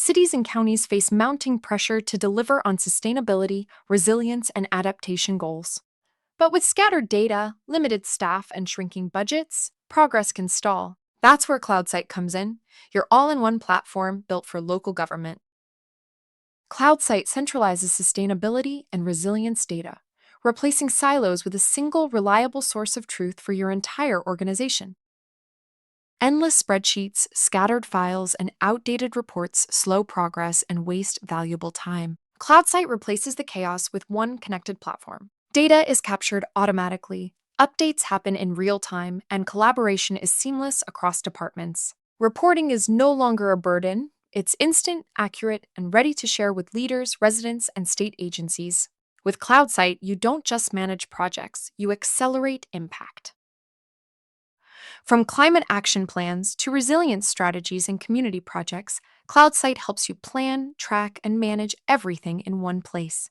cities and counties face mounting pressure to deliver on sustainability, resilience, and adaptation goals. But with scattered data, limited staff, and shrinking budgets, progress can stall. That's where Cloudsyte comes in, your all-in-one platform built for local government. Cloudsyte centralizes sustainability and resilience data, replacing silos with a single, reliable source of truth for your entire organization. Endless spreadsheets, scattered files, and outdated reports slow progress and waste valuable time. Cloudsyte replaces the chaos with one connected platform. Data is captured automatically, updates happen in real time, and collaboration is seamless across departments. Reporting is no longer a burden, it's instant, accurate, and ready to share with leaders, residents, and state agencies. With Cloudsyte, you don't just manage projects, you accelerate impact. From climate action plans to resilience strategies and community projects, Cloudsyte helps you plan, track, and manage everything in one place.